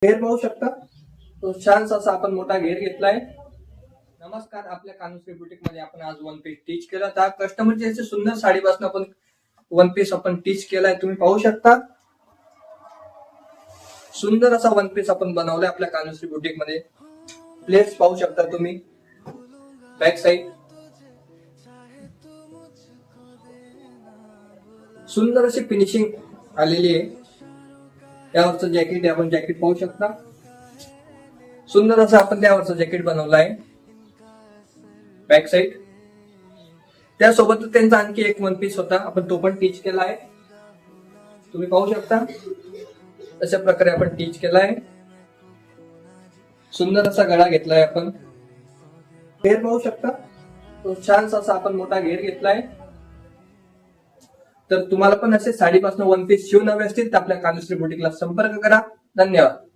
घेर पाहू शकता. तो छानसा असा आपण मोठा घेर घेतलाय. नमस्कार, आपल्या कानुश्री बुटीक मध्ये आपण आज वन पीस टीच केला. त्या कस्टमरची अशी सुंदर साडीपासून आपण वन पीस आपण टीच केलाय. तुम्ही पाहू शकता सुंदर असा वन पीस आपण बनवलाय आपल्या कानुश्री बुटीक मध्ये. प्लेट्स पाहू शकता तुम्ही. बॅक साइड सुंदर अशी फिनिशिंग आलेली आहे. त्यावरचं जॅकेट आहे, आपण जॅकेट पाहू शकता. सुंदर असं आपण त्यावरचं जॅकेट बनवलं आहे. बॅक साइड त्यासोबत त्यांचा आणखी एक वन पीस होता, आपण तो पण टीच केला आहे. तुम्ही पाहू शकता अशा प्रकारे आपण टीच केला आहे. सुंदर असा गळा घेतलाय आपण. घेर पाहू शकता. तो छानसा असा आपण मोठा घेर घेतलाय. तर तुम्हाला पण असे साडीपासून वन पीस शिवून हवे असतील तर आपल्या कानुश्री बुटीकला संपर्क करा. धन्यवाद.